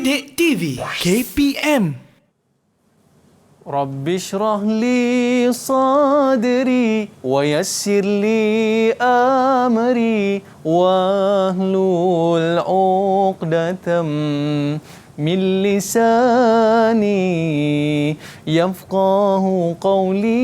Didik TV KPM. Rabbi shrah li sadri wa yassir li amri wahlul 'uqdatam min lisani yafqahu qawli.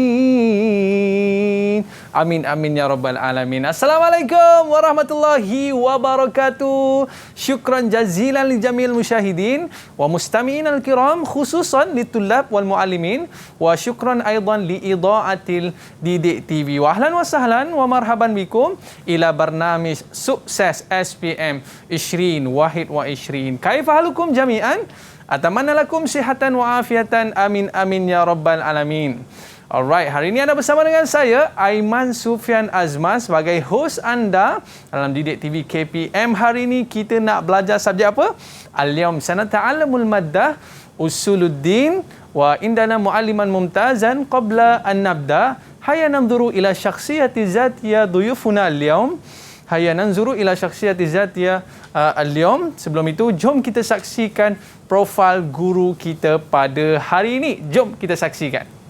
Amin amin ya rabbal alamin. Assalamualaikum warahmatullahi wabarakatuh. Syukran jazilan li jamil musyahidin wa mustami'in al-kiram khususan li tullab wal muallimin wa syukran aidan li idaatil Didik TV. Wa ahlan wa sahlan wa marhaban bikum ila barnamij sukses SPM 20 wahid wa 20. Kaifa halukum jami'an? Atamanna lakum sihatan wa afiatan. Amin amin ya rabbal alamin. Alright, hari ini anda bersama dengan saya, Aiman Sufian Azman, sebagai host anda dalam Didik TV KPM. Hari ini kita nak belajar subjek apa? Al-yawm sanata'allamul maddah usuluddin wa indana mualliman mumtazan qabla an nabda. Hayya nanzuru ila syakhsiyati zatiyah duyufuna al-yawm. Hayya nanzuru ila syakhsiyati zatiyah al-yawm. Sebelum itu, jom kita saksikan profil guru kita pada hari ini. Jom kita saksikan.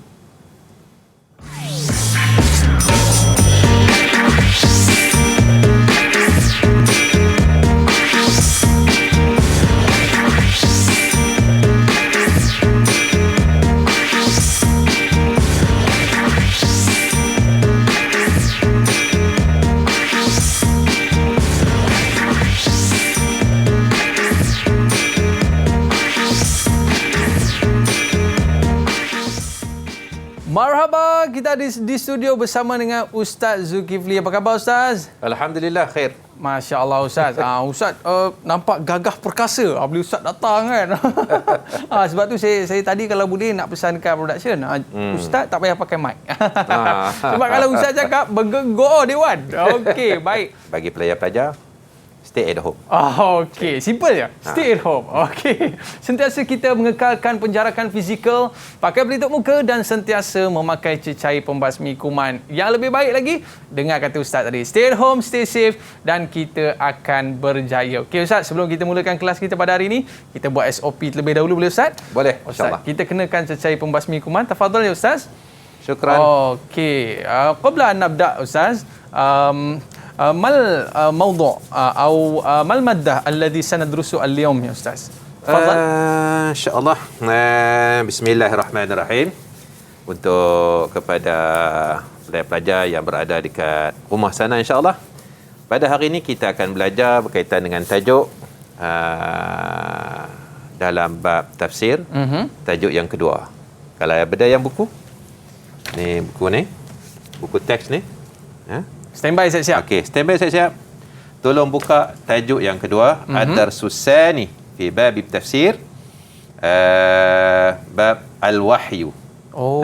Marhaba, kita di studio bersama dengan Ustaz Zulkifli. Apa khabar Ustaz? Alhamdulillah, khair. Masya Allah Ustaz. Ustaz nampak gagah perkasa bila Ustaz datang kan. Sebab tu saya tadi kalau boleh nak pesankan production. Ustaz tak payah pakai mic. Sebab kalau Ustaz cakap bergegor Dewan. Okey, baik. Bagi pelajar-pelajar, stay at home. Okey. Simple je. Stay at home. Okey. Sentiasa kita mengekalkan penjarakan fizikal, pakai pelitup muka dan sentiasa memakai cecair pembasmi kuman. Yang lebih baik lagi, dengar kata Ustaz tadi. Stay at home, stay safe dan kita akan berjaya. Okey Ustaz, sebelum kita mulakan kelas kita pada hari ini, kita buat SOP terlebih dahulu boleh Ustaz? Boleh, Ustaz, insyaAllah. kita kenakan cecair pembasmi kuman. Tafadhal ya Ustaz. Syukran. Okey. Qabla an nabda Ustaz, mal mawdu' atau mal maddah alladhi sanadrusu al-yawm ya Ustaz? Tafadhal. InsyaAllah. Bismillahirrahmanirrahim. Untuk kepada pelajar-pelajar yang berada dekat rumah sana, insyaAllah, pada hari ini kita akan belajar berkaitan dengan tajuk dalam bab tafsir, tajuk yang kedua. Kalau ada yang buku, ni buku ni, buku teks ni, Standby siap-siap. okey, standby siap-siap. Tolong buka tajuk yang kedua, Ad-Darsusani fi bab tafsir, bab al-wahyu.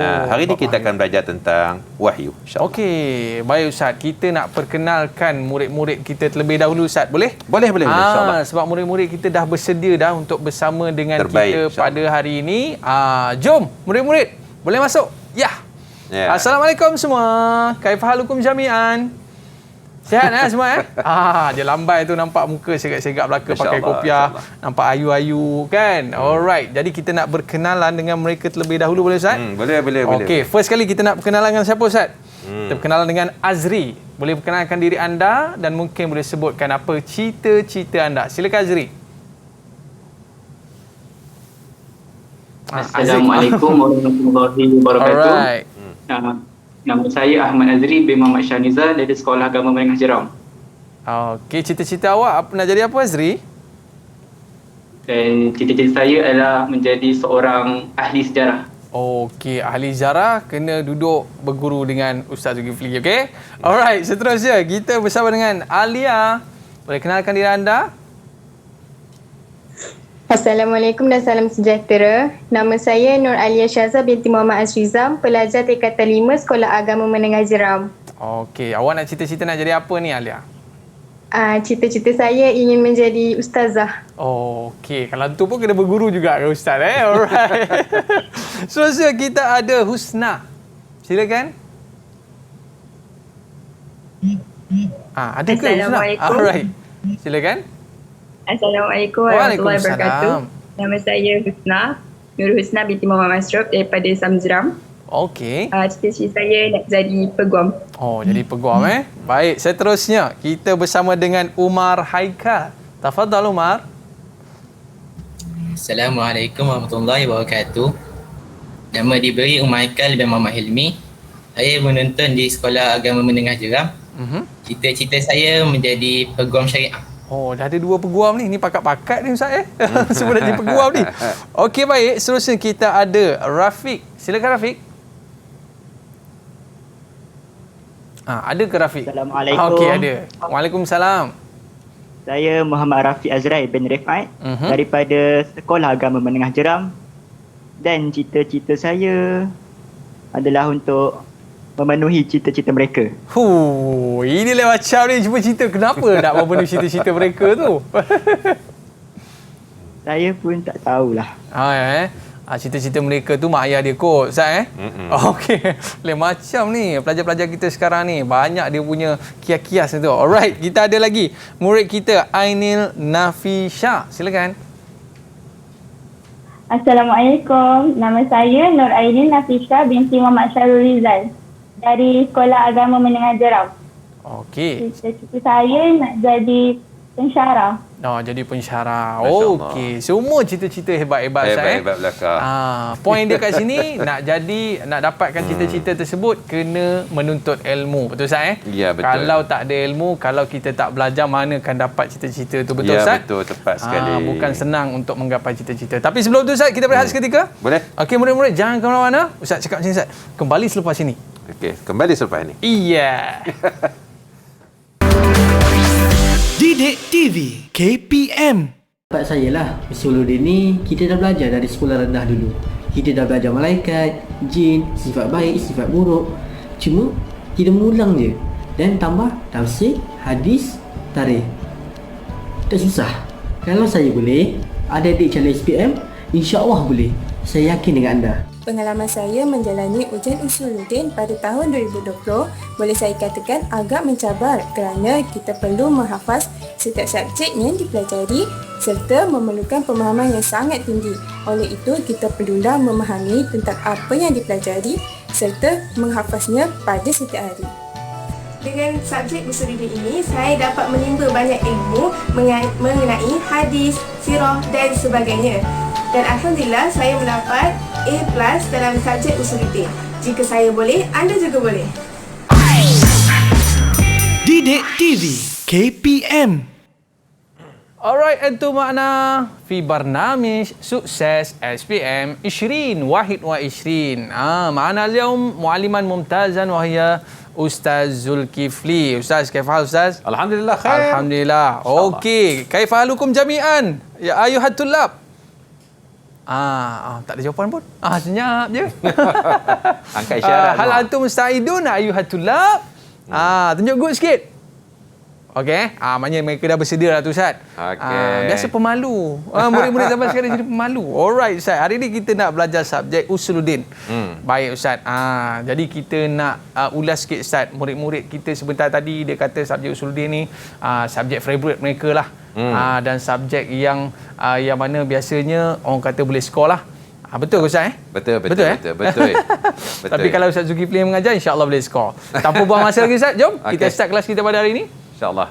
Hari ini kita akan belajar tentang wahyu, insya-Allah. Okey, baik Ustaz. Kita nak perkenalkan murid-murid kita terlebih dahulu Ustaz, boleh? Boleh, insya-Allah. Sebab murid-murid kita dah bersedia dah untuk bersama dengan Terbaik, kita pada hari ini. Jom murid-murid, boleh masuk? Ya. Assalamualaikum semua. Kaifahalukum jami'an? Sihat semua dia lambai tu nampak muka segak-segak belaka pakai kopiah, nampak ayu-ayu kan. Alright. Jadi kita nak berkenalan dengan mereka terlebih dahulu boleh Ustaz? Boleh. Okey, first kali kita nak berkenalan dengan siapa Ustaz? Kita berkenalan dengan Azri. Boleh perkenalkan diri anda dan mungkin boleh sebutkan apa cita-cita anda. Silakan Azri. Assalamualaikum warahmatullahi wabarakatuh. Alright. Nama saya Ahmad Azri bin Muhammad Syahniza dari Sekolah Agama Menengah Jeram. Okey, cita-cita awak nak jadi apa Azri? Dan cita-cita saya adalah menjadi seorang ahli sejarah. Okey, ahli sejarah kena duduk berguru dengan Ustaz Zulkifli, okey? Alright, seterusnya kita bersama dengan Alia. Boleh kenalkan diri anda? Assalamualaikum dan salam sejahtera. Nama saya Nur Alia Syazah binti Muhammad Azrizam, pelajar tingkatan 5 Sekolah Agama Menengah Jeram. Okey, awak nak cita-cita nak jadi apa ni Alia? Cita-cita saya ingin menjadi ustazah. Okey, kalau tu pun kena berguru juga ke Ustaz Alright. Seterusnya kita ada Husna. Silakan. Ada ke Husna? Assalamualaikum. Alright. Silakan. Assalamualaikum warahmatullahi wabarakatuh. Nama saya Husna, Nur Husna binti Muhammad Masruf daripada Samjeram. Okey. Cita-cita saya nak jadi peguam. Oh, jadi peguam Baik, seterusnya kita bersama dengan Umar Haikal. Tafadhal Umar. Assalamualaikum warahmatullahi wabarakatuh. Nama diberi Umar Haikal bin Muhammad Hilmi. Saya menuntun di Sekolah Agama Menengah Jeram. Cita-cita saya menjadi peguam syariah. Oh, dah ada 2 peguam ni. Ni pakat-pakat ni Ustaz Semua dah jadi peguam ni. Okey, baik. Seterusnya kita ada Rafiq. Silakan Rafiq. Ada ke Rafiq? Assalamualaikum. Okey, ada. Waalaikumsalam. Saya Muhammad Rafiq Azrai bin Rifat daripada Sekolah Agama Menengah Jeram. Dan cita-cita saya adalah untuk memenuhi cita-cita mereka. Ini lah macam ni cuba cerita kenapa nak memenuhi cita-cita mereka tu. Saya pun tak tahulah. Cita-cita mereka tu mak ayah dia kot, Ustaz Okey. Lain macam ni pelajar-pelajar kita sekarang ni, banyak dia punya kias-kias tu. Alright, kita ada lagi murid kita Ainil Nafisha. Silakan. Assalamualaikum. Nama saya Nur Aidin Nafisha binti Muhammad Syarul Rizal dari Sekolah Agama Menengah Jeram. Okey. Cita-cita saya nak jadi pensyarah. Jadi pensyarah. Okey. Semua cita-cita hebat-hebat Ustaz Hebat belakang. Poin dia kat sini nak dapatkan cita-cita tersebut kena menuntut ilmu. Betul Ustaz Ya, betul. Kalau tak ada ilmu, kalau kita tak belajar, mana akan dapat cita-cita tu. Betul Ustaz? Ya, betul, tepat sekali. Bukan senang untuk menggapai cita-cita. Tapi sebelum tu Ustaz, kita berehat seketika. Boleh? Okey, murid-murid jangan ke mana-mana. Ustaz cakap macam ni Ustaz. Kembali selepas ini. Okey, kembali selepas ini. Iya. Didik TV KPM. Tempat saya lah, Usuluddin ni kita dah belajar dari sekolah rendah dulu. Kita dah belajar malaikat, jin, sifat baik, sifat buruk. Cuma kita mengulang je. Dan tambah tafsir, hadis, tarikh. Tak susah. Kalau saya boleh, adik-adik calon SPM, insya-Allah boleh. Saya yakin dengan anda. Pengalaman saya menjalani ujian Usuluddin pada tahun 2020 boleh saya katakan agak mencabar kerana kita perlu menghafaz setiap subjek yang dipelajari serta memerlukan pemahaman yang sangat tinggi. Oleh itu, kita perlulah memahami tentang apa yang dipelajari serta menghafaznya pada setiap hari. Dengan subjek Usuluddin ini, saya dapat menimba banyak ilmu mengenai hadis, sirah dan sebagainya. Dan Alhamdulillah, saya mendapat A+ dalam subjek Usuluddin. Jika saya boleh, anda juga boleh. Didik TV KPM. Alright, itu makna fi barnamij sukses SPM 2021. Makna اليوم معلما ممتازا وهي Ustaz Zulkifli. Ustaz, كيف حال Ustaz? Alhamdulillah khair. Alhamdulillah. Okey, كيف حالكم جميعا يا أيها الطلاب؟ Tak ada jawapan pun. Senyap je. Angkat isyarat. Hal antum musta'idun ayuhat tulab? Tunjuk good sikit. Okey. Maknanya mereka dah bersedia lah tu Ustaz. Biasa pemalu. Murid-murid zaman sekarang jadi pemalu. Alright Ustaz. Hari ni kita nak belajar subjek Usuluddin. Baik Ustaz. Jadi kita nak ulas sikit Ustaz. Murid-murid kita sebentar tadi dia kata subjek Usuluddin ni subjek favourite mereka lah. Dan subjek yang mana biasanya orang kata boleh skor lah. Betul ke Ustaz? Betul. Tapi kalau Ustaz Zulkifli yang mengajar, insya-Allah boleh skor. Tanpa buang masa lagi Ustaz, jom kita start kelas kita pada hari ini. InsyaAllah.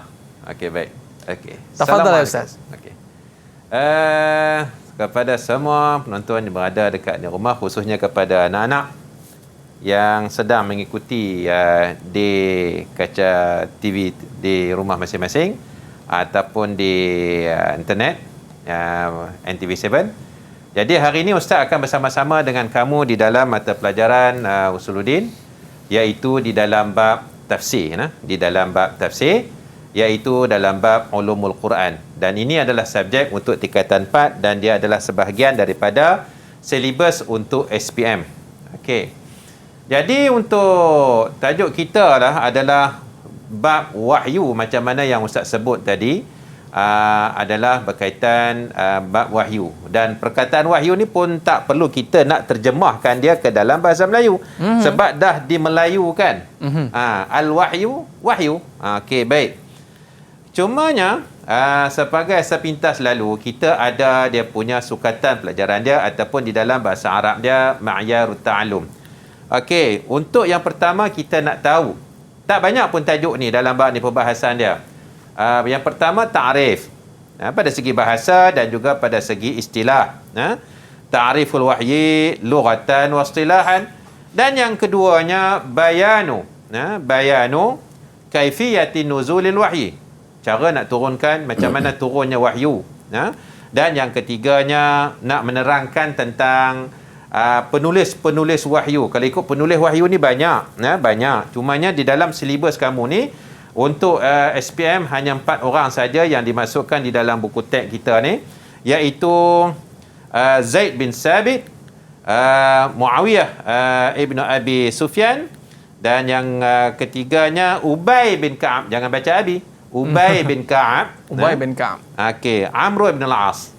Okey, baik. Okey. Tafadhal Ustaz. Okey. Kepada semua penonton yang berada dekat di rumah, khususnya kepada anak-anak yang sedang mengikuti di kaca TV di rumah masing-masing ataupun di internet NTV7. Jadi hari ini Ustaz akan bersama-sama dengan kamu di dalam mata pelajaran Usuluddin, iaitu di dalam bab tafsir, di dalam bab tafsir, iaitu dalam bab ulumul Quran. Dan ini adalah subjek untuk tingkatan 4 dan dia adalah sebahagian daripada silibus untuk SPM. Okey. Jadi untuk tajuk kita adalah bab wahyu, macam mana yang Ustaz sebut tadi, adalah berkaitan bab wahyu. Dan perkataan wahyu ni pun tak perlu kita nak terjemahkan dia ke dalam bahasa Melayu, sebab dah dimelayukan. Al-wahyu, wahyu. Okey, baik. Cumanya sebagai sepintas lalu, kita ada dia punya sukatan pelajaran dia ataupun di dalam bahasa Arab dia ma'yarut ta'allum. Okey, untuk yang pertama kita nak tahu. Tak banyak pun tajuk ni dalam bab ni perbahasan dia. Yang pertama ta'rif. Pada segi bahasa dan juga pada segi istilah. Ta'riful wahyi lughatan wa istilahan. Dan yang keduanya bayanu. Bayanu kaifiyati nuzulil wahyi. Cara nak turunkan macam mana turunnya wahyu. Dan yang ketiganya nak menerangkan tentang penulis-penulis wahyu. Kalau ikut penulis wahyu ni banyak. Banyak. Cumanya di dalam silibus kamu ni untuk SPM hanya 4 orang saja yang dimasukkan di dalam buku teks kita ni, iaitu Zaid bin Sabit, Muawiyah ibnu Abi Sufyan, dan yang ketiganya Ubay bin Ka'ab. Jangan baca Abi. Ubay bin Ka'ab. Ubay bin Ka'ab. Okey, Amr bin al-As.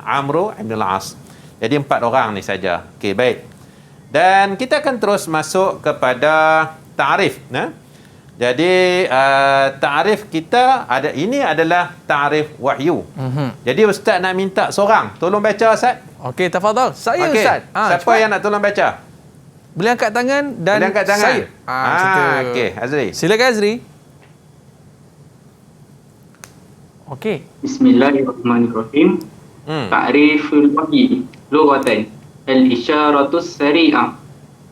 Amr bin al-As. Jadi 4 orang ni saja. Okey, baik. Dan kita akan terus masuk kepada ta'rif. Jadi ta'rif kita ada, ini adalah ta'rif wahyu. Jadi ustaz nak minta seorang tolong baca ustaz. Okey, tafadhal. Saya okay. Ustaz. Siapa cepat. yang nak tolong baca? Boleh angkat tangan dan Boleh angkat tangan. saya. Okey, Azri. Silakan Azri. Okey. Bismillahirrahmanirrahim. Ta'riful wahyi lughatan al-isyaratus sari'ah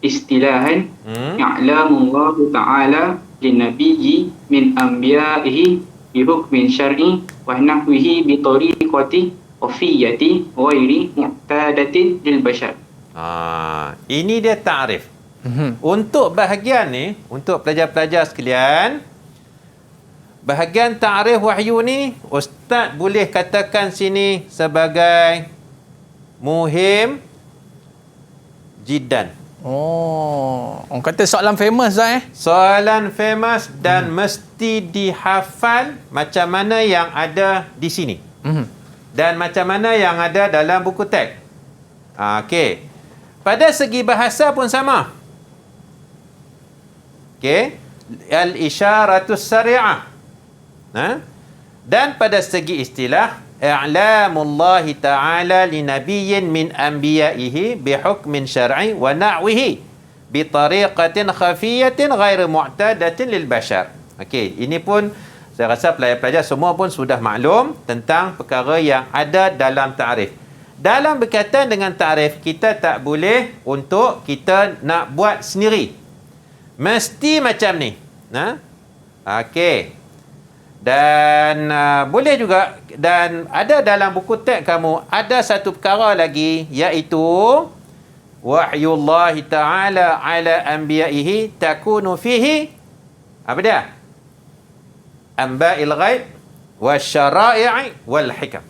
istilahan i'lamullah ta'ala linnabiyyi min anbiya'ihi bi hukmin syar'i wa nahwihi bi tariqati khafiyati ghairi mu'tadatin lil bashar. Ini dia ta'rif. Untuk bahagian ni, untuk pelajar-pelajar sekalian, bahagian ta'rif wahyu ni ustaz boleh katakan sini sebagai muhim jiddan. Orang kata soalan famous dah Soalan famous dan mesti dihafal macam mana yang ada di sini. Dan macam mana yang ada dalam buku teks. Okey. Pada segi bahasa pun sama. Okey. Al-isyaratus sari'ah. Dan pada segi istilah, i'lamullahi ta'ala li nabiyyin min anbiya'ihi bi hukmin syar'i wa na'wihi bi tariqatin khafiyatin ghairu mu'tadatin lil bashar. Okey, ini pun saya rasa pelajar-pelajar semua pun sudah maklum tentang perkara yang ada dalam ta'rif. Dalam berkaitan dengan ta'rif, kita tak boleh untuk kita nak buat sendiri. Mesti macam ni. Okey. Dan boleh juga, dan ada dalam buku teks kamu ada satu perkara lagi, iaitu wahyullahi ta'ala ala anbiya'ihi takunu fihi apa dia? Anba'il ghaib wasyara'i wal hikam.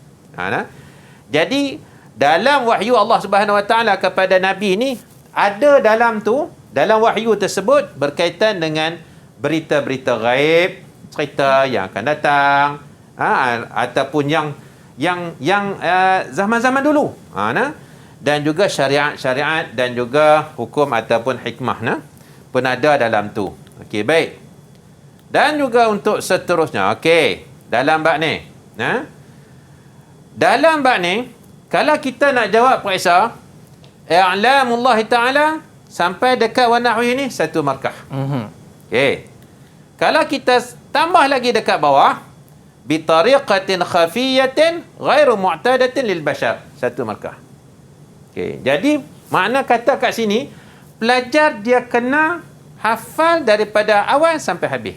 Jadi dalam wahyu Allah Subhanahu Wa Ta'ala kepada Nabi ni, ada dalam tu, dalam wahyu tersebut berkaitan dengan berita-berita ghaib, cerita yang akan datang, ataupun yang zaman-zaman dulu, dan juga syariat-syariat dan juga hukum ataupun hikmah pun ada dalam tu. Okey, baik. Dan juga untuk seterusnya, okey, dalam bab ni, dalam bab ni, kalau kita nak jawab periksa i'lamullah ta'ala sampai dekat wa nahwi ni, satu markah. Okey. Kalau kita tambah lagi dekat bawah, bi tariqatin khafiyatin ghairu mu'tadatin lil bashar, satu markah. Okey, jadi makna kata kat sini, pelajar dia kena hafal daripada awal sampai habis.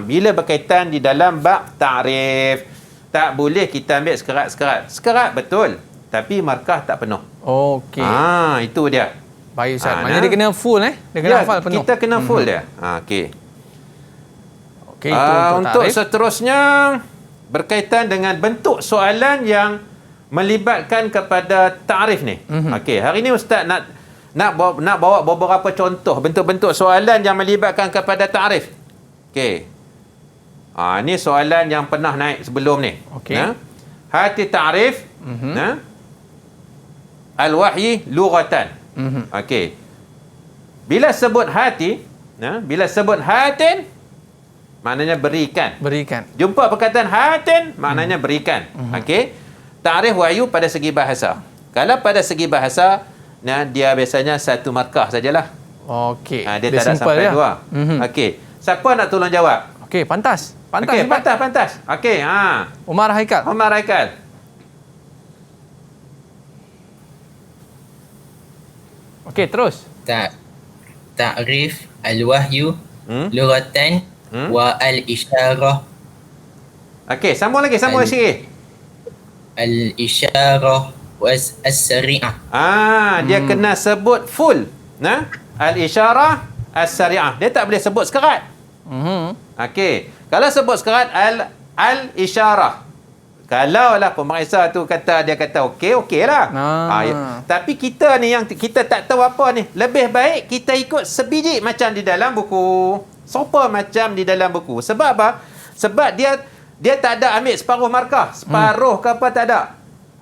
Bila berkaitan di dalam bab ta'rif, tak boleh kita ambil sekerat-sekerat. Sekerat betul, tapi markah tak penuh. Okey. Itu dia. Baik Ustaz. Maknanya dia kena full Dia kena hafal penuh. Kita kena full dia. Okey. Okey, itu untuk seterusnya berkaitan dengan bentuk soalan yang melibatkan kepada ta'rif ni. Okey, hari ni ustaz nak bawa beberapa contoh bentuk-bentuk soalan yang melibatkan kepada ta'rif. Okey. Ini soalan yang pernah naik sebelum ni. Okey. Hati ta'rif, al-wahyi lughatan. Okey. Bila sebut hati, bila sebut hatin, maknanya berikan. Berikan. Jumpa perkataan hatin, maknanya berikan. Okey. Ta'rif wahyu pada segi bahasa. Kalau pada segi bahasa, dia biasanya 1 markah sajalah. Okey. Dia tak ada sampai 2. Okey. Siapa nak tolong jawab? Okey, pantas. Pantas. Okey, pantas. Okey, Umar Haikal. Umar Haikal. Okey, terus. Ta'rif al-wahyu lughatan wa al-isyarah. Okey, sambung sikit. Al-isyarah wa as-sari'ah. Dia kena sebut full. Al-isyarah as-sari'ah. Dia tak boleh sebut sekerat. Okey. Kalau sebut sekerat al-isyarah. Kalau lah pemeriksa tu dia kata okey lah. Tapi kita ni yang kita tak tahu apa ni. Lebih baik kita ikut sebiji macam di dalam buku. Sopa macam di dalam buku. Sebab apa? Sebab dia tak ada ambil separuh markah. Separuh ke apa tak ada.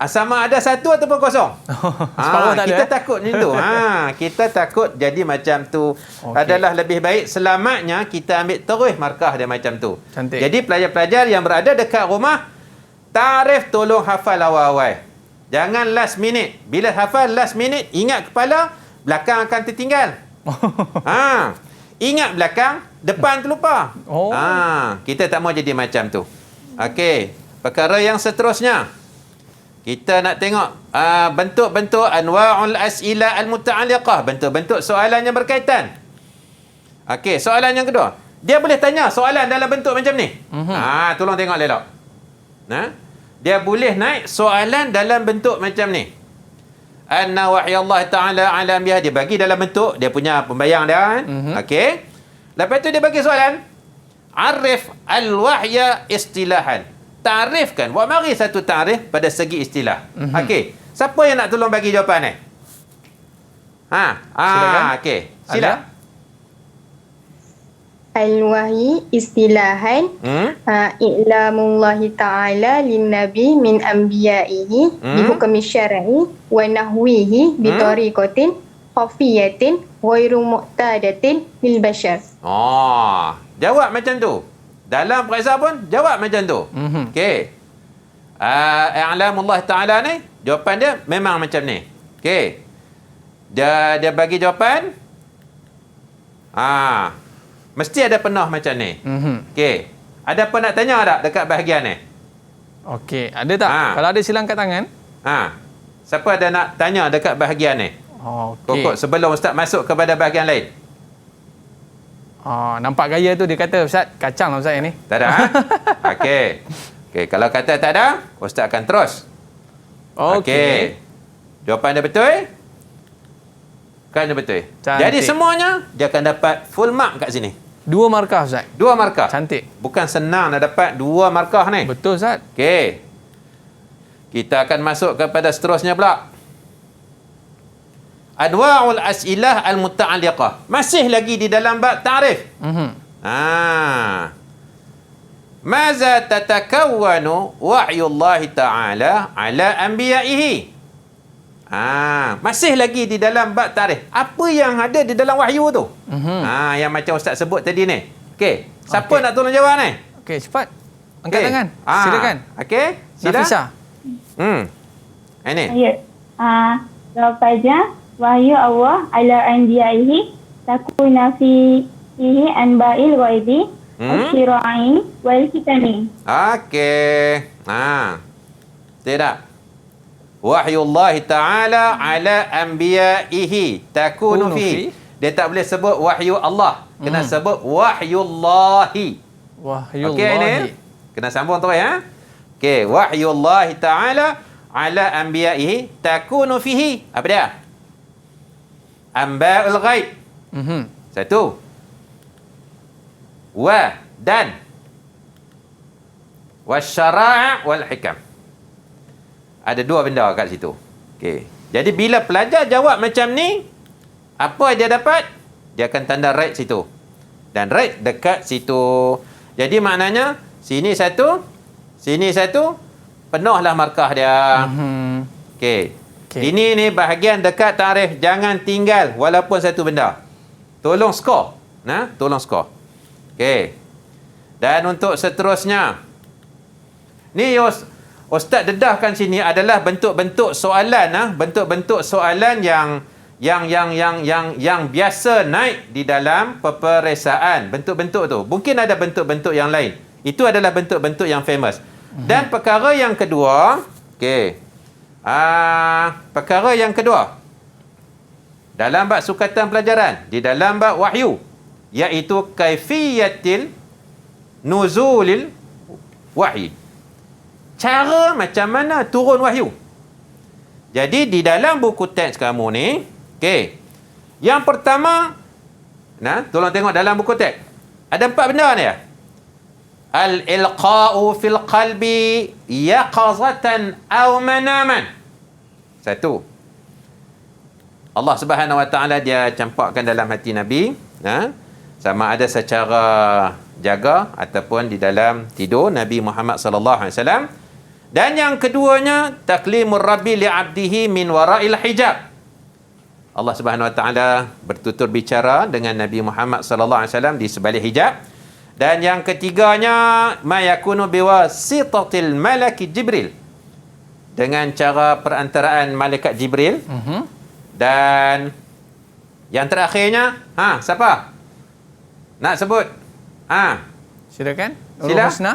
Sama ada 1 ataupun 0. Separuh tak ada. Kita takut ni tu. Kita takut jadi macam tu. Adalah lebih baik selamatnya kita ambil terus markah dia macam tu. Cantik. Jadi pelajar-pelajar yang berada dekat rumah, ta'rif tolong hafal awal-awal. Jangan last minute. Bila hafal last minute, ingat kepala, belakang akan tertinggal. Ingat belakang, depan terlupa. Kita tak mau jadi macam tu. Okey. Perkara yang seterusnya, kita nak tengok bentuk-bentuk anwa'ul as'ila al-muta'alliqah. Bentuk-bentuk soalan yang berkaitan. Okey, soalan yang kedua. Dia boleh tanya soalan dalam bentuk macam ni. Tolong tengok elok. Dia boleh naik soalan dalam bentuk macam ni. Anna wahyallah ta'ala ala anbiya. Dia bagi dalam bentuk, dia punya pembayang dia kan. Okey. Lepas tu dia bagi soalan. Arif al-wahya istilahan. Ta'rifkan. Buat mari satu ta'rif pada segi istilah. Okey. Siapa yang nak tolong bagi jawapan ni? Silakan. Okey. Sila. Al-wahyi istilahan i'lamullahi ta'ala lin-nabi min anbiya'ihi bi hukmi syar'i wa nahwihi bi tariqatin khafiyatin ghairu mu'tadatin lil bashar. Jawab macam tu. Dalam periksa pun jawab macam tu. Okey. I'lamullahi ta'ala ni jawapan dia memang macam ni. Okey. Dia bagi jawapan. Mesti ada penuh macam ni. Okey. Ada apa nak tanya tak dekat bahagian ni? Okey. Ada tak? Kalau ada sila angkat tangan. Siapa ada nak tanya dekat bahagian ni? Okey. Pokok sebelum Ustaz masuk kepada bahagian lain. Nampak gaya tu dia kata, Ustaz, kacang lah Ustaz yang ni. Tak ada? Okey. Kalau kata tak ada, Ustaz akan terus. Okey. Jawapan dia betul? Kan dia betul. Cantik. Jadi semuanya dia akan dapat full mark kat sini. 2 markah Ustaz. 2 markah. Cantik. Bukan senang nak dapat 2 markah ni. Betul Ustaz. Okey. Kita akan masuk kepada seterusnya pula. Anwa'ul as'ilah al-muta'alliqah. Masih lagi di dalam bab ta'rif. Maza tatakawwanu wahyullahi ta'ala ala anbiya'ihi. Masih lagi di dalam bab tarikh. Apa yang ada di dalam wahyu tu? Yang macam Ustaz sebut tadi ni. Okey. Siapa nak tolong jawab ni? Okey, cepat. Angkat tangan. Silakan. Okey. Sila. Nafisa. Ini. Ya. Jawapannya wahyu Allah ala anbiya'ihi takuna fihi anba'il ghaibi wasyira'i wal hitami. Okey. Tidak. Wahyullah ta'ala ala anbiya'ihi takunu fi. Dia tak boleh sebut wahyu Allah. Kena sebut wahyullahi. Wahyullahi. Okey ini. Kena sambung terus ya. Okey, wahyullah ta'ala ala anbiya'ihi takunu fihi. Apa dia? Anba'ul ghaib. Satu. Dan wasyara' wal hikam. Ada 2 benda kat situ. Okey. Jadi bila pelajar jawab macam ni, apa dia dapat? Dia akan tanda right situ. Dan right dekat situ. Jadi maknanya sini satu, penuhlah markah dia. Okey. Ini ni bahagian dekat tarikh, jangan tinggal walaupun satu benda. Tolong skor. Tolong skor. Okey. Dan untuk seterusnya, ni Ustaz dedahkan sini adalah bentuk-bentuk soalan, bentuk-bentuk soalan yang biasa naik di dalam peperiksaan. Bentuk-bentuk tu. Mungkin ada bentuk-bentuk yang lain. Itu adalah bentuk-bentuk yang famous. Dan perkara yang kedua, perkara yang kedua dalam bab sukatan pelajaran, di dalam bab wahyu, iaitu kaifiyatil nuzulil wahyi. Cara macam mana turun wahyu. Jadi di dalam buku teks kamu ni, yang pertama, tolong tengok dalam buku teks. Ada 4 benda ni ya. Al-ilqa'u fil qalbi yaqazatan aw manaman. 1. Allah Subhanahu Wa Taala dia campakkan dalam hati Nabi, sama ada secara jaga ataupun di dalam tidur, Nabi Muhammad sallallahu alaihi wasallam. Dan yang keduanya, taklimur rabbi li 'abdihi min wara'il hijab. Allah Subhanahu Wa Taala bertutur bicara dengan Nabi Muhammad sallallahu alaihi wasallam di sebalik hijab. Dan yang ketiganya, ma yakunu biwasitatil malaki Jibril, dengan cara perantaraan malaikat Jibril. Dan yang terakhirnya, siapa nak sebut? Silakan. Sila. Husna.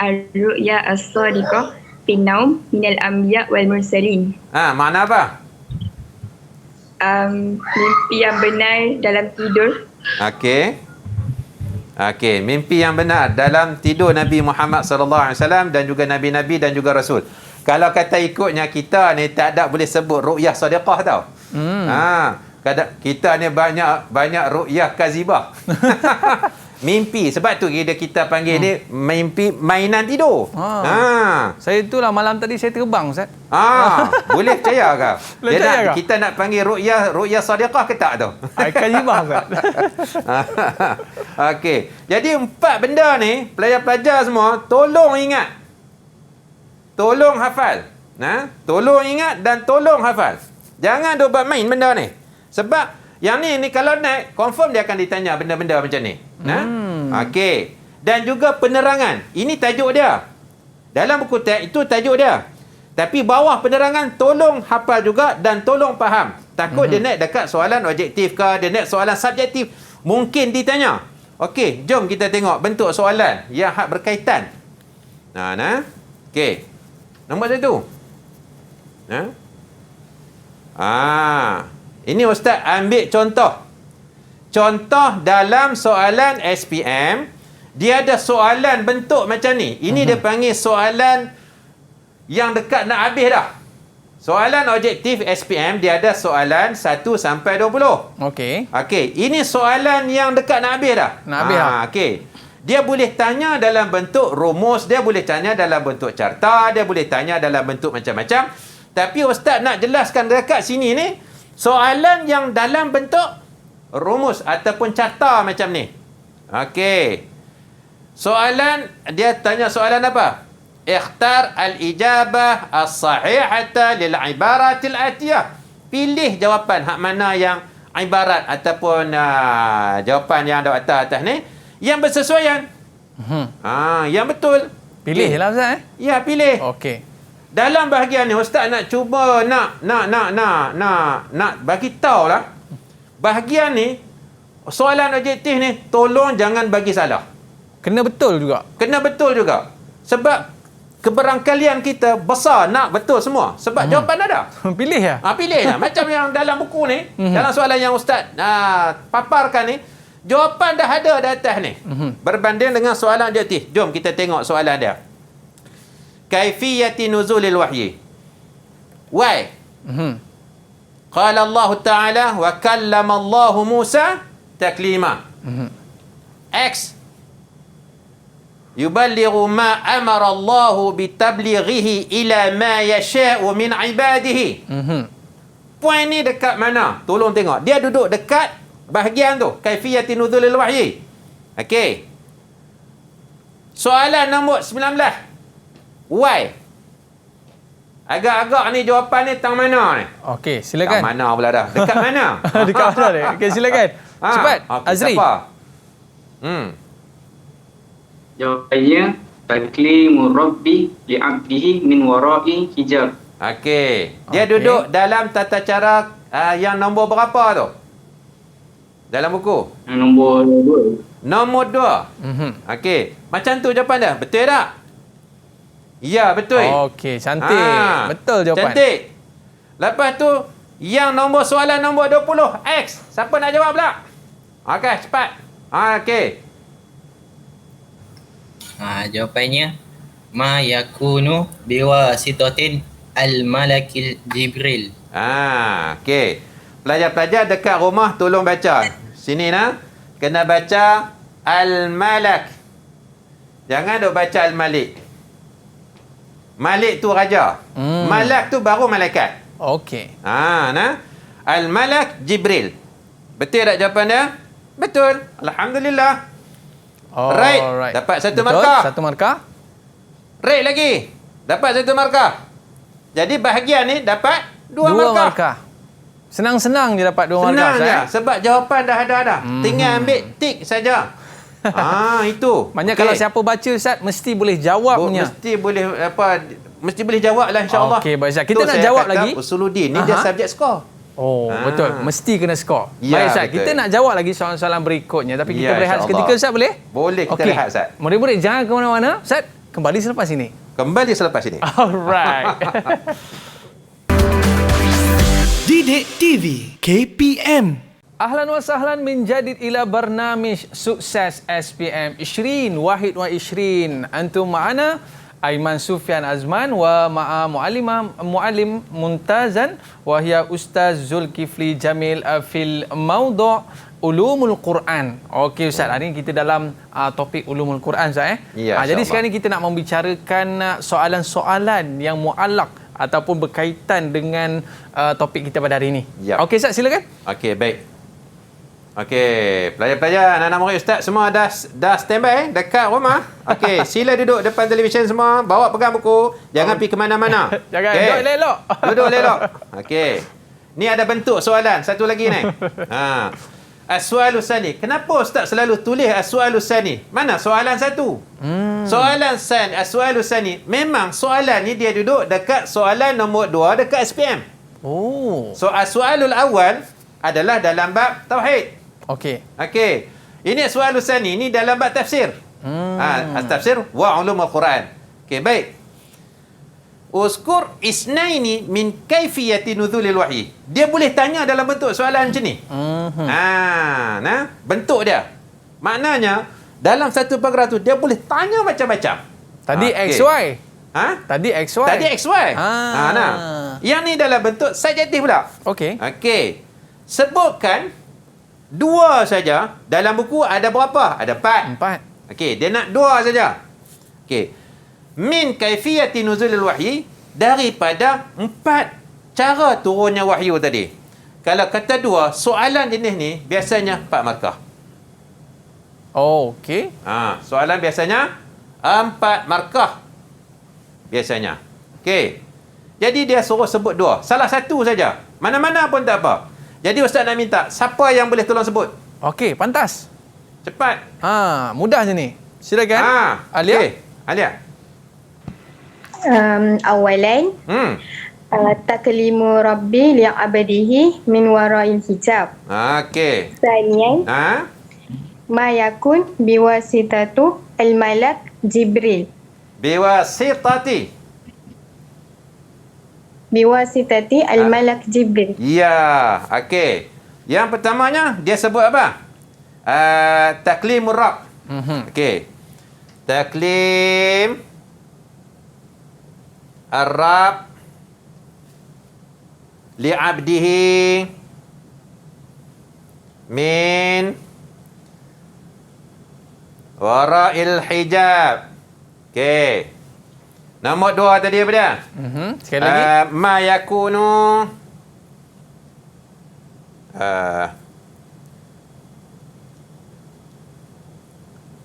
Ar-ru'ya as-sadiqah fi naum minal anbiya wal mursalin. Makna apa? Mimpi yang benar dalam tidur. Okey, mimpi yang benar dalam tidur Nabi Muhammad sallallahu alaihi wasallam dan juga nabi-nabi dan juga rasul. Kalau kata ikutnya, kita ni tak ada boleh sebut ru'yah sadiqah tau. Kita ni banyak ru'yah kazibah. Mimpi. Sebab tu kita panggil dia mimpi mainan tidur. Saya itulah malam tadi saya terbang, Ustaz. Boleh percaya ke? Boleh percaya ke? Kita nak panggil ru'yah sadiqah ke tak tu? Kazibah, Ustaz. Okey. Jadi 4 benda ni, pelajar-pelajar semua tolong ingat. Tolong hafal. Tolong ingat dan tolong hafal. Jangan duk buat main benda ni. Sebab yang ni kalau naik, confirm dia akan ditanya benda-benda macam ni. Okey. Dan juga penerangan. Ini tajuk dia. Dalam buku teks itu tajuk dia. Tapi bawah penerangan tolong hafal juga dan tolong faham. Takut dia naik dekat soalan objektif ke, dia naik soalan subjektif, mungkin ditanya. Okey, jom kita tengok bentuk soalan yang berkaitan. Okey. Nombor 1. Ini Ustaz ambil contoh. Contoh dalam soalan SPM, dia ada soalan bentuk macam ni. Ini dia panggil soalan yang dekat nak habis dah. Soalan objektif SPM, dia ada soalan 1 sampai 20. Okey. Ini soalan yang dekat nak habis dah. Nak habis dah. Okey. Dia boleh tanya dalam bentuk rumus, dia boleh tanya dalam bentuk carta, dia boleh tanya dalam bentuk macam-macam. Tapi Ustaz nak jelaskan dekat sini ni, soalan yang dalam bentuk rumus ataupun carta macam ni. Okey. Soalan, dia tanya soalan apa? Ikhtar al-ijabah as-sahihata lil ibaratil atiyah. Pilih jawapan hak mana yang ibarat ataupun jawapan yang ada atas ni yang bersesuaian. Yang betul. Pilihlah Ustaz. Ya, pilih. Okey. Dalam bahagian ni Ustaz nak cuba nak bagi tahu lah. Bahagian ni soalan objektif ni tolong jangan bagi salah. Kena betul juga. Kena betul juga. Sebab keberangkalian kita besar nak betul semua. Sebab jawapan ada. Pilih ya. Pilih lah. Macam yang dalam buku ni, dalam soalan yang Ustaz paparkan ni, jawapan dah ada di atas ni. Berbanding dengan soalan objektif. Jom kita tengok soalan dia. Kaifiyati nuzulil wahyi. Why? Qala Allah Ta'ala wa kallama Allah Musa taklima. X. Yuballighu ma amara Allah bitablighihi ila ma yasha'u min ibadihi. Poin ni dekat mana? Tolong tengok. Dia duduk dekat bahagian tu. Kaifiyati nuzulil wahyi. Okey. Soalan nombor 19. Why? Agak-agak ni jawapan ni tang mana ni? Okey, silakan. Tang mana pula dah? Dekat mana? Dekat mana ni? Okey, silakan. Cepat, okey, Azri. Siapa? Jawapannya taklimur rabbi li'abdihi min wara'i hijab. Okey. Dia Okey. duduk dalam tata cara yang nombor berapa tu? Dalam buku? Yang nombor 2. Nombor 2. Okey. Macam tu jawapan dia. Betul tak? Ya, betul. Okey, cantik. Betul jawapan. Cantik. Lepas tu, yang nombor soalan nombor 20. X. Siapa nak jawab pula? Okey, cepat. Okey. Jawapannya ma yakunu biwasitatin al-malakil Jibril. Okey. Pelajar-pelajar dekat rumah tolong baca. Sini nah. Kena baca Al-Malak. Jangan duk baca Al-Malik. Malik tu raja. Malak tu baru malaikat. Okey. Nah. Al-Malak Jibril. Betul tak jawapan dia? Betul. Alhamdulillah. Right. Dapat satu Betul, markah. satu markah. Right lagi. Dapat satu markah. Jadi bahagian ni dapat dua markah. Senang-senang je dapat 2 markah. Senang je. Sebab jawapan dah ada. Tinggal ambil tik saja. Itu. Maknanya kalau siapa baca Ustaz mesti boleh jawabnya. Mesti boleh jawab lah, insya-Allah. Okey, baik Ustaz. Kita nak jawab lagi. Usuluddin ni dia subjek skor. Betul. Mesti kena skor. Ya, Baik Ustaz, betul. kita nak jawab lagi soalan-soalan berikutnya. Tapi kita Ya, berehat insya-Allah. seketika Ustaz, boleh? Boleh kita rehat, Ustaz. Murid-murid jangan ke mana-mana. Ustaz, kembali selepas ini. Kembali selepas ini. Alright. Didik TV KPM. Ahlan wa sahlan min jadid ila barnamij Sukses SPM 20 Wahid wa 20. Antum ma'ana Aiman Sufyan Azman wa ma'a muallim muntazan wa hiya Ustaz Zulkifli Jamil fil mawdu' Ulumul Quran. Okey Ustaz, hari ini kita dalam topik Ulumul Quran Ustaz Ya, jadi insya-Allah. sekarang ni kita nak membicarakan soalan-soalan yang muallak ataupun berkaitan dengan topik kita pada hari ini. Ya. Okey Ustaz, silakan. Okey, baik. Okey, pelajar-pelajar, anak-anak murid Ustaz semua dah standby dekat rumah. Okey, sila duduk depan televisyen semua, bawa pegang buku, jangan pergi ke mana-mana. Jangan, Okey. duduk elok. Duduk elok. Okey. Ni ada bentuk soalan satu lagi ni. As-su'alus sani. Kenapa Ustaz selalu tulis as-su'alus sani? Mana soalan satu? As-su'alus sani. Memang soalan ni dia duduk dekat soalan nombor 2 dekat SPM. So as-su'alul awal adalah dalam bab tauhid. Okey. Okey. Ini as-su'alus sani ni dalam bab tafsir. Tafsir wa ulumul Quran. Okey, baik. Uskur isnaini min kaifiyati nuzulil wahyi. Dia boleh tanya dalam bentuk soalan macam ni. Bentuk dia. Maknanya dalam satu paragraf tu dia boleh tanya macam-macam. Tadi XY. Tadi XY. Tadi XY. Yang ni dalam bentuk subjektif pula. Okey. Okey. Sebutkan 2 saja. Dalam buku ada berapa? Ada 4. Okey, dia nak 2 saja. Okey. Min kaifiyati nuzulil wahyi, daripada 4 cara turunnya wahyu tadi. Kalau kata 2, soalan jenis ni biasanya 4 markah. Okey. Soalan biasanya 4 markah. Biasanya. Okey. Jadi dia suruh sebut 2. Salah satu saja. Mana-mana pun tak apa. Jadi Ustaz nak minta, siapa yang boleh tolong sebut? Okey, pantas. Cepat. Mudah je ni. Silakan. Alia. Okay. Alia. Awalan taklimu rabbi li'abadihi min wara'il hijab. Okey. Thaniyan ma yakun biwasitatu al-malak Jibril. Biwasitati al-malak Jibril. Ya, okey. Yang pertamanya dia sebut apa? Taklimur Rabb. Okey. Taklim Ar-Rabb li'abdihi min wara'il hijab. Okey. Nombor 2 tadi apa dia? Sekali lagi. Ma yakunu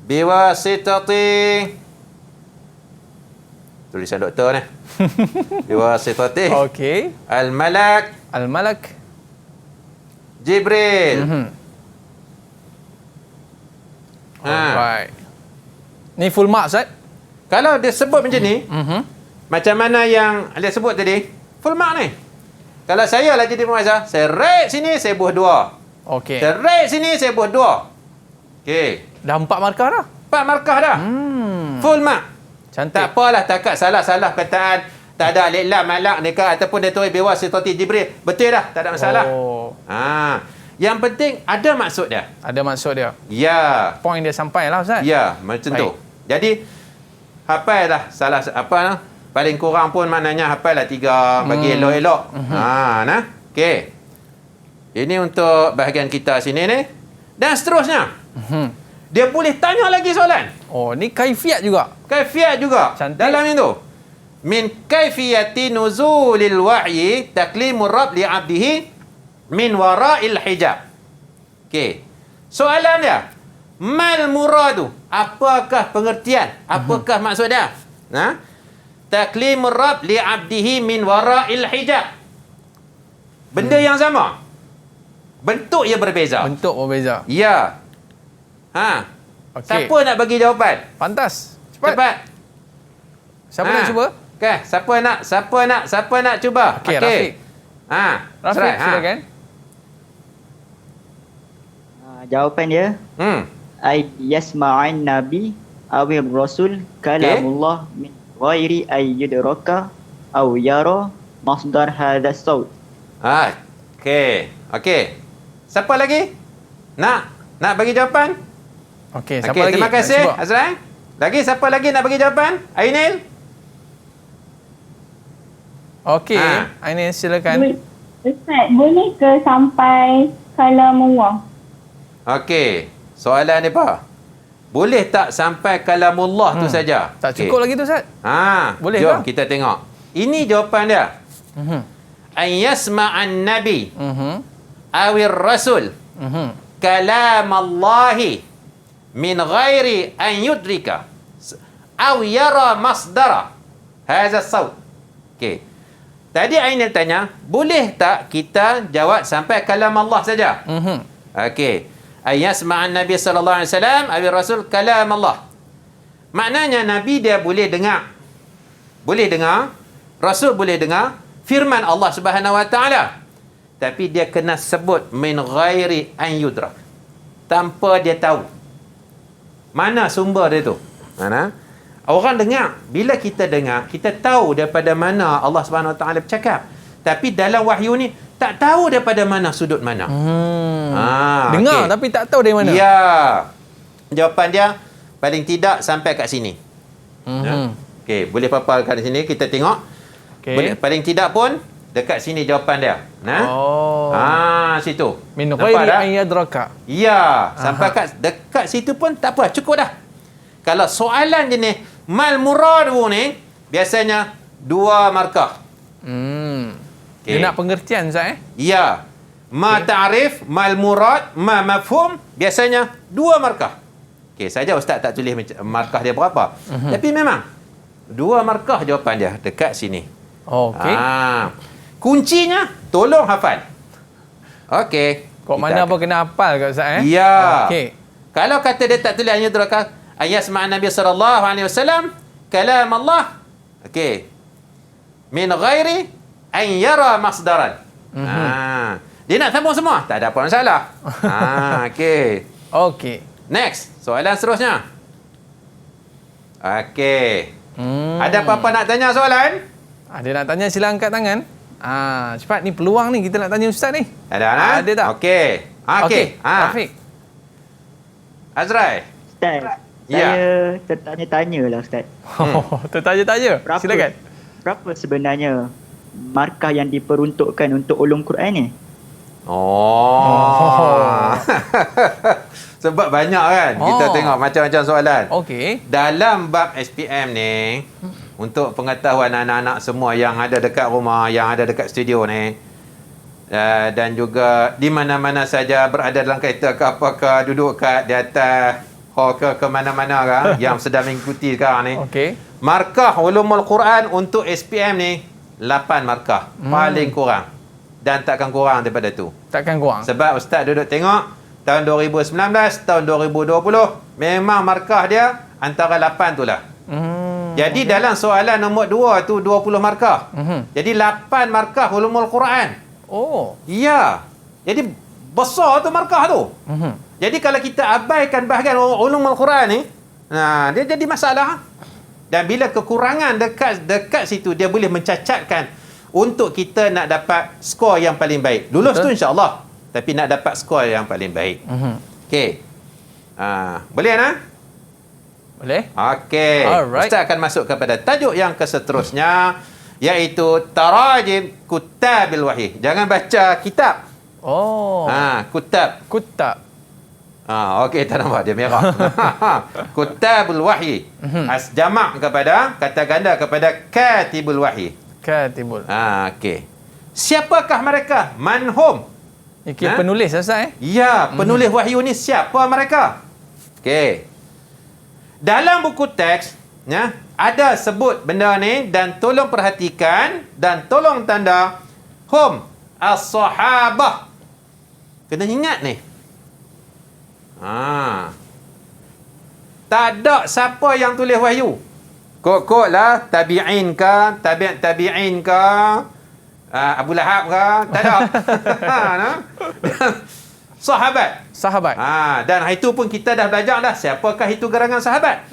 biwasitati, tulisan doktor ni. Biwasitati. Okey. Al-Malak Jibril. Jibril. Alright. Ni full mark Ustaz? Kalau dia sebut macam ni, macam mana yang dia sebut tadi, full mark ni. Kalau saya lah jadi pengajar, saya rate sini, saya buah 2. Okey. Saya rate sini, saya buah 2. Okey. Dah 4 markah dah? 4 markah dah. Full mark. Cantik. Tak apalah takat salah-salah perkataan, tak ada alif lam malak nikah ataupun dia tulis biwas sitati Jibril. Betul dah, tak ada masalah. Yang penting ada maksud dia. Ada maksud dia. Ya. Point dia sampai lah Ustaz. Ya, macam tu. Jadi hafal dah salah apa paling kurang pun maknanya hafal lah 3 bagi elok-elok. Nah. Okey. Ini untuk bahagian kita sini ni. Dan seterusnya. Dia boleh tanya lagi soalan. Oh, ni kaifiat juga. Kaifiat juga. Cantik. Dalam itu. Min kaifiyati nuzulil wahyi taklimur rabb li 'abdihi min wara'il hijab. Okey. Soalan dia. Mal muradu? Apakah pengertian? Apakah maksud dia? Taklimur rabb li 'abdihi min wara'il hijab. Benda yang sama. Bentuk ia berbeza. Bentuk berbeza. Ya. Okey. Siapa nak bagi jawapan? Pantas. Cepat. Siapa nak cuba? Okey, siapa nak cuba? Okey, Rafiq. Rafiq, silakan. Jawapan dia. Ay yasma'an nabi awil rasul kalamullah min ghairi ay yudraka aw yara masdar hadha saut. Okey. Siapa lagi? Nak bagi jawapan? Okey, siapa lagi? Terima kasih Azrael. Lagi siapa lagi nak bagi jawapan? Ainil? Okey, Ainil silakan. Ustaz, boleh ke sampai kalamullah? Okey. Soalan ni apa? Boleh tak sampai kalamullah tu saja? Tak cukup lagi tu Ustaz? Boleh jom ke? kita tengok. Ini jawapan dia. An yasma'an nabi awir rasul kalam Allahi min ghairi an yudrika aw yara masdara hadha saut. Okey. Tadi Ainil tanya, boleh tak kita jawab sampai kalam Allah saja? Okey. Ayasma'an Nabi sallallahu alaihi wasallam awir rasul kalam Allah. Maknanya Nabi dia boleh dengar. Rasul boleh dengar firman Allah Subhanahu wa taala. Tapi dia kena sebut min ghairi an yudrak. Tanpa dia tahu. Mana sumber dia tu? Mana? Orang dengar. Bila kita dengar, kita tahu daripada mana Allah Subhanahu wa taala bercakap. Tapi dalam wahyu ni tak tahu daripada mana sudut mana. Dengar tapi tak tahu dari mana. Ya. Jawapan dia paling tidak sampai kat sini. Okey, boleh paparkan di sini kita tengok. Boleh, paling tidak pun dekat sini jawapan dia. Situ. Min ghairi an yadraka. Ya, sampai dekat situ pun tak apa, cukup dah. Kalau soalan jenis mal muradu ni biasanya 2 markah. Dia nak pengertian Ustaz Ya. Ma ta'rif, mal murad, ma mafhum biasanya 2 markah. Okey, saja ustaz tak tulis markah dia berapa. Tapi memang 2 markah jawapan dia dekat sini. Okey. Kuncinya tolong hafal. Okey. Kok mana apa kena hafal kat Ustaz Ya. Okey. Kalau kata dia tak tulis hanya durakat ayasma' Nabi sallallahu alaihi wasallam kalam Allah. Okey. Min ghairi an yara masdaran. Dia nak sambung semua, tak ada apa masalah. Okey. Next, soalan seterusnya. Okey. Ada apa-apa nak tanya soalan? Ada nak tanya sila angkat tangan. Cepat ni peluang ni kita nak tanya ustaz ni. Ada Ada tak? Okey. Rafiq. Azrai. Ustaz, saya tertanya-tanya lah Ustaz. Tertanya-tanya. Silakan. Berapa sebenarnya markah yang diperuntukkan untuk ulum Quran ni? Sebab banyak kan kita tengok macam-macam soalan. Okey. Dalam bab SPM ni untuk pengetahuan anak-anak semua yang ada dekat rumah, yang ada dekat studio ni dan juga di mana-mana saja berada dalam kereta ke apakah duduk kat di atas hall ke mana-mana kan yang sedang mengikuti sekarang ni. Okey. Markah ulumul Quran untuk SPM ni 8 markah paling kurang. Dan takkan kurang daripada tu. Takkan kurang. Sebab ustaz duduk tengok tahun 2019, tahun 2020, memang markah dia antara 8 tu lah. Jadi dalam soalan nombor 2 tu 20 markah. Jadi 8 markah ulumul Quran. Oh. Ya. Jadi besar tu markah tu. Jadi kalau kita abaikan bahagian ulumul Quran ni, dia jadi masalah. Dan bila kekurangan dekat situ, dia boleh mencacatkan untuk kita nak dapat skor yang paling baik. Lulus tu insya-Allah, tapi nak dapat skor yang paling baik. Okey. Boleh nah? Boleh. Okey. Alright. Ustaz akan masuk kepada tajuk yang seterusnya, iaitu tarajim kutabil wahyi. Jangan baca kitab. Oh. Kutab. Kutab. Okey, tak nampak dia merah. Kutabul wahyi. Jamak kepada, kata ganda kepada katibul wahyi. Katibul. Okey. Siapakah mereka? Manhum. Ini penulis Ustaz Ya, penulis wahyu ni siapa mereka? Okey. Dalam buku teks, ada sebut benda ni dan tolong perhatikan dan tolong tanda hum as-sahabah. Kena ingat ni. Tak ada siapa yang tulis wahyu. Kok lah tabi'in ke, tabi'in ke, Abu Lahab ke, tak ada. Sahabat. Dan itu pun kita dah belajar dah siapakah itu gerangan sahabat.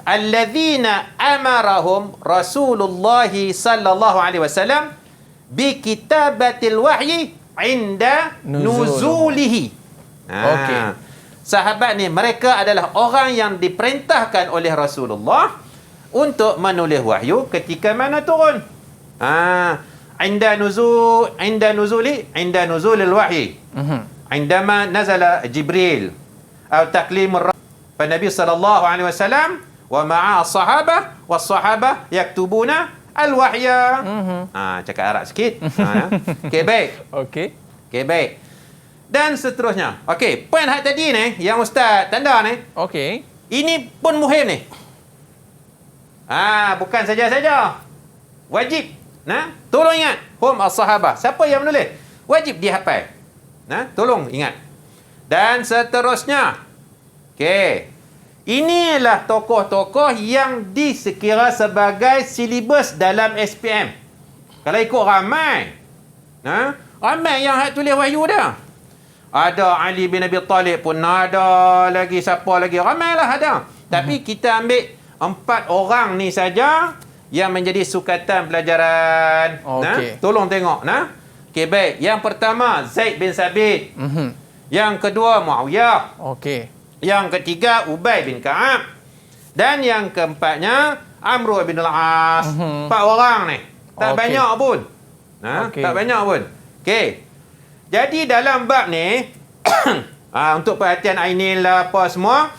Alladzina amarahum Rasulullah sallallahu alaihi wasallam bi kitabatil wahyi inda nuzulihi. Okey. Sahabat ni mereka adalah orang yang diperintahkan oleh Rasulullah untuk menulis wahyu ketika mana turun. Inda nuzulil wahyi. Indama nazala Jibril atau taklimur Nabi sallallahu alaihi wasallam wa ma'a as-sahabah was-sahabah yaktubuna al-wahya. Cakap Arab sikit. Okey, baik. Okey, baik. Dan seterusnya. Okey, poin hak tadi ni yang ustaz tanda ni. Okey. Ini pun muhim ni. Bukan saja-saja. Wajib. Tolong ingat. Hum as-sahabah. Siapa yang menulis? Wajib dihafal. Tolong ingat. Dan seterusnya. Okey. Inilah tokoh-tokoh yang disekira sebagai silibus dalam SPM. Kalau ikut ramai. Ramai yang hak tulis wahyu dah. Ada Ali bin Abi Talib pun ada lagi, siapa lagi, ramailah ada. Tapi kita ambil 4 orang ni saja yang menjadi sukatan pelajaran. Tolong tengok. Okey, baik. Yang pertama Zaid bin Sabit. Yang kedua Muawiyah. Yang ketiga Ubay bin Ka'ab. Dan yang keempatnya Amr bin al-As. 4 orang ni. Tak banyak pun. Tak banyak pun. Okey. Jadi dalam bab ni untuk perhatian Ainil apa semua,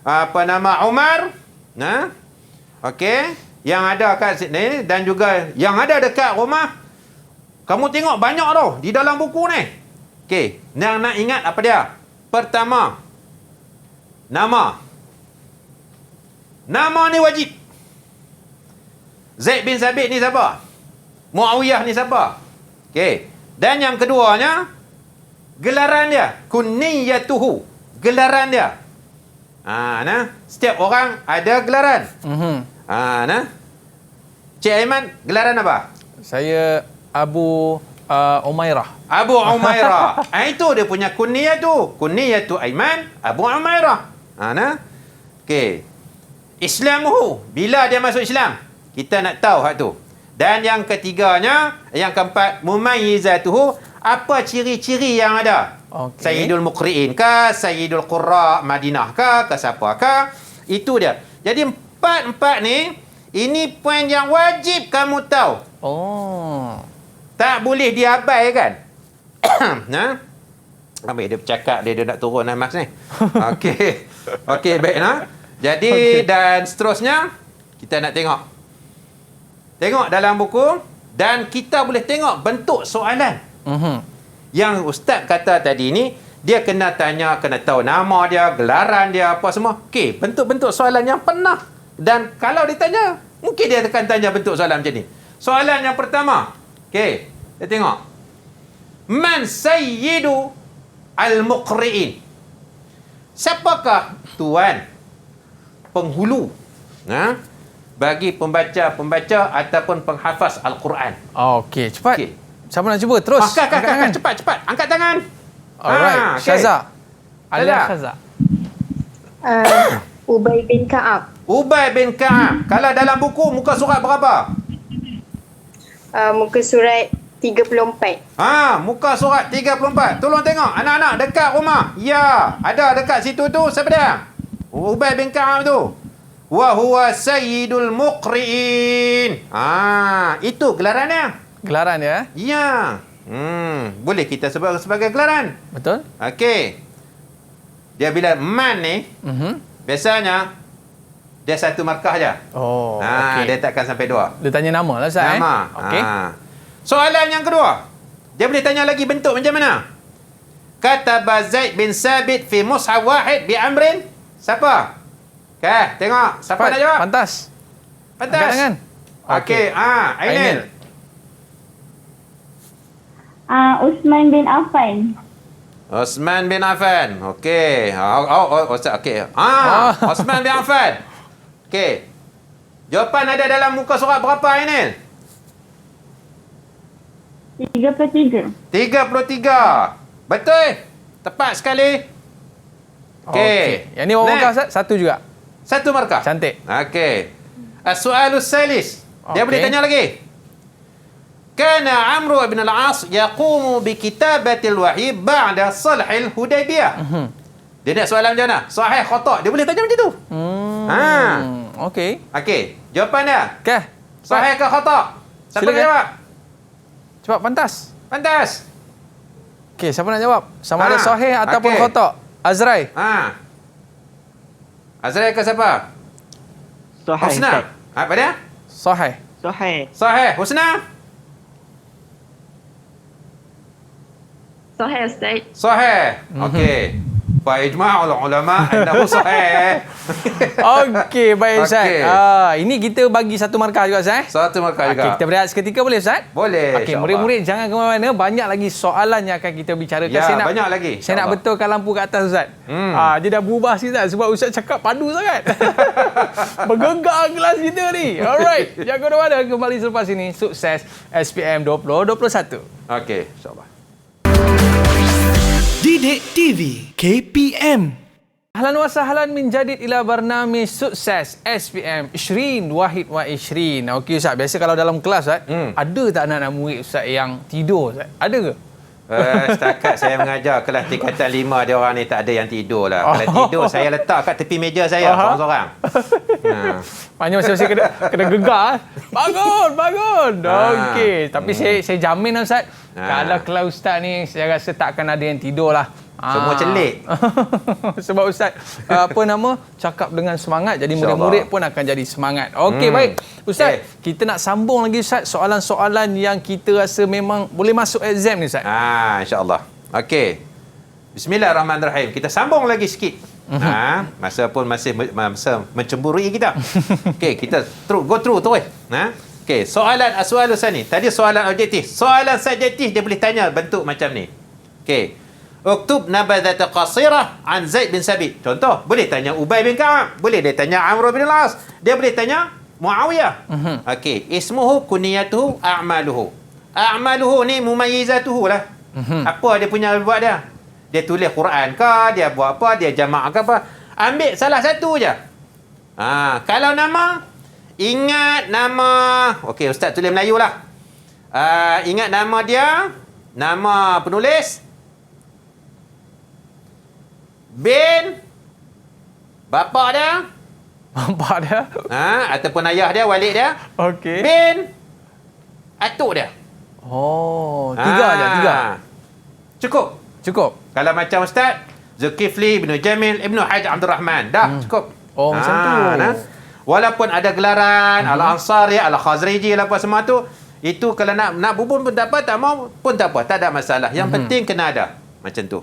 apa nama Umar, okey, yang ada kat sini dan juga yang ada dekat rumah. Kamu tengok banyak tau di dalam buku ni. Okey, nak ingat apa dia? Pertama, nama ni wajib. Zaid bin Sabit ni siapa? Muawiyah ni siapa? Okey. Dan yang keduanya, gelaran dia. Kunniyatuhu. Gelaran dia. Setiap orang ada gelaran. Cik Aiman, gelaran apa? Saya Abu Umairah. Abu Umairah. Itu dia punya kunniyatu. Kunniyatu Aiman, Abu Umairah. Okey. Islamuhu. Bila dia masuk Islam? Kita nak tahu hak tu. Dan yang ketiganya, yang keempat, mumayyizatuhu, apa ciri-ciri yang ada? Sayyidul Muqri'in ke, Sayyidul Qurra Madinah ke siapa ke? Itu dia. Jadi empat ni, ini poin yang wajib kamu tahu. Tak boleh diabaikan. Ambil dia bercakap, dia nak turun Mas ni. Okey, baik Jadi dan seterusnya kita nak tengok. Tengok dalam buku dan kita boleh tengok bentuk soalan. Yang ustaz kata tadi ni, dia kena tanya, kena tahu nama dia, gelaran dia, apa semua. Okey, bentuk-bentuk soalan yang pernah. Dan kalau ditanya, mungkin dia akan tanya bentuk soalan macam ni. Soalan yang pertama. Okey, kita tengok. Man sayyidu al-muqri'in? siapakah tuan penghulu bagi pembaca ataupun penghafaz Al-Quran? Okey, cepat. Okey. Siapa nak cuba? Terus. Angkat, cepat. Angkat tangan. Alright, okey. Syaza. Alia Syaza. Ubay bin Ka'ab. Ubay bin Ka'ab. Kalau dalam buku, muka surat berapa? Muka surat 34. Muka surat 34. Tolong tengok anak-anak dekat rumah. Ya, ada dekat situ tu. Siapa dia? Ubay bin Ka'ab tu. Wa huwa sayyidul muqri'in. Itu gelarannya. Gelaran ya? Ya. Boleh kita sebut sebagai gelaran. Betul. Okey. Dia bila man ni, biasanya dia satu markah je. Oh, okey. Dia takkan sampai dua. Dia tanya nama lah Ustaz. Nama. Okey. Soalan yang kedua. Dia boleh tanya lagi bentuk macam mana? Kataba Zaid bin Sabit fi mushaf wahid bi amrin. Siapa? Tengok. Siapa nak jawab? Pantas. Pantas. Angkat tangan. Okey. Ainil. Uthman bin Affan. Osman bin Affan. Okey. Ustaz. Okey. Osman bin Affan. Okey. Jawapan ada dalam muka surat berapa, Ainil? 33. 33. Betul? Tepat sekali. Okey. Yang ni orang markah Ustaz? Satu juga. Satu markah. Cantik. Okey. As-su'alus salis. Dia boleh tanya lagi. Kana Amr bin al-As yaqumu bi kitabatil wahyi ba'da sulhil Hudaybiyah. Dia nak soalan macam mana? Sahih khata'. Dia boleh tanya macam tu. Okey. Okey. Jawapan dia. Okey. Sahih ke khata'? Siapa nak jawab? Cepat, pantas. Pantas. Okey, siapa nak jawab? Sama ada sahih ataupun khata'. Azrai. Azrai ke siapa? Sahih. Husna. Apa dia? Sahih. Sahih. Husna? Sahih Ustaz. Sahih. Okey. Fa ijma'ul ulama annahu sahih. Okey, baik Ustaz. Okey. Ini kita bagi satu markah juga Ustaz. Satu markah juga. Okey, kita berehat seketika boleh Ustaz? Boleh. Okey, murid-murid jangan ke mana-mana. Banyak lagi soalan yang akan kita bicarakan. Ya, banyak lagi. Saya nak betulkan lampu kat atas Ustaz. Dia dah berubah sikit Ustaz sebab Ustaz cakap padu sangat. Bergegar kelas kita ni. Alright. Jangan ke mana-mana. Kembali selepas ini. Sukses SPM 2021. Okey, insyaAllah. Didik TV KPM. Ahlan wa sahlan min jadid ila barnamij sukses SPM 2021. Okey Ustaz, biasa kalau dalam kelas Ustaz, ada tak anak-anak murid Ustaz yang tidur Ustaz? Ada ke? Setakat saya mengajar kelas tingkatan 5, dia orang ni tak ada yang tidur lah. Kalau tidur, saya letak kat tepi meja saya seorang-seorang. Maknanya masing-masing kena gegar. Bangun! Okey. Tapi saya jamin lah Ustaz, kalau kelas Ustaz ni, saya rasa tak akan ada yang tidur lah. Semua celik. Sebab Ustaz cakap dengan semangat, jadi murid-murid pun akan jadi semangat. Okey, baik. Ustaz, kita nak sambung lagi Ustaz soalan-soalan yang kita rasa memang boleh masuk exam ni Ustaz. InsyaAllah. Okey. Bismillahirrahmanirrahim. Kita sambung lagi sikit. Masa pun masih masa mencemburui kita. Okey, kita go through terus. Okey, soalan ni. Tadi soalan objektif. Soalan subjektif dia boleh tanya bentuk macam ni. Okey. Uktub nabadhata qasirah an Zaid bin Sabit. Contoh, boleh tanya Ubay bin Ka'ab, boleh dia tanya Amr bin al-As, dia boleh tanya Muawiyah. Okey, ismuhu kuniyatuhu a'maluhu. A'maluhu ni mumayyizatuhu lah. Apa dia punya buat dia? Dia tulis Quran ke, dia buat apa, dia jamak ke apa? Ambil salah satu je. Kalau nama, ingat nama, okey ustaz tulis Melayu lah. Ingat nama dia, nama penulis bin bapa dia, ataupun ayah dia, walid dia, bin atuk dia. Tiga. Cukup. Kalau macam Ustaz Zulkifli bin Jamil Ibn Haj Abdul Rahman, dah cukup. Macam tu. Walaupun ada gelaran Al-Ansari, Al-Khazriji apa semua tu, itu kalau nak bubun pun tak apa, tak mau pun tak apa, tak ada masalah. Yang penting kena ada macam tu.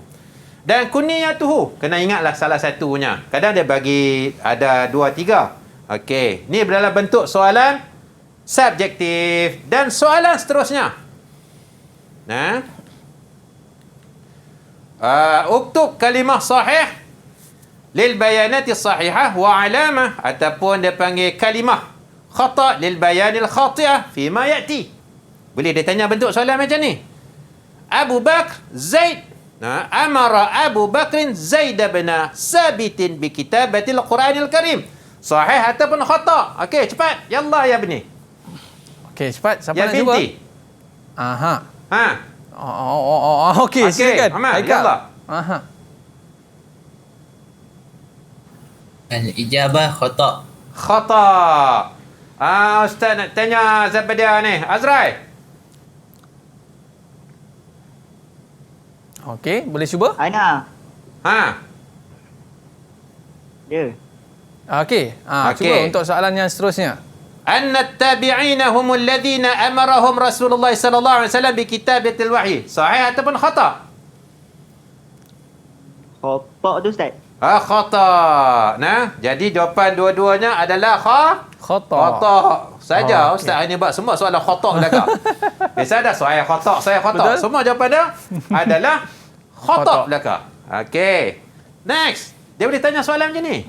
Dan kuniyatuhu, kena ingatlah salah satunya. Kadang dia bagi ada 2, 3. Okey, ni adalah bentuk soalan subjektif dan soalan seterusnya. Uktub kalimah sahih lil bayanati sahihah wa alamah, ataupun dia panggil kalimah khata lil bayanil khati'ah fima ya'ti. Boleh dia tanya bentuk soalan macam ni. Abu Bakr Zaid amara Abu Bakrin Zaid bin Sabitin bi kitabatil Quranil Karim. Sahih ataupun khata? Okey, cepat. Yallah ya bni. Okey, cepat. Siapa Ya nak cuba? binti. Aha. Ha. Okey, silakan. Ahmad, yallah. Aha. Al-ijabah khata. Khata. Ustaz nak tanya siapa dia ni? Azrai. Okey, boleh cuba? Ana. Ha. Ya. Okey. Okey. Cuba untuk soalan yang seterusnya. Anna at-tabi'ina humul ladzina amarahum Rasulullah sallallahu alaihi wasallam bi kitabatil wahyi. Sahih ataupun khata? Khata tu Ustaz. Khata. Nah, jadi jawapan dua-duanya adalah khata. Khata saja. Okay. Ustaz hanya buat semua soalan khata belaka. Biasa dah saya khata. Betul? Semua jawapan dia adalah khata belaka. Okey. Next. Dia boleh tanya soalan macam ni.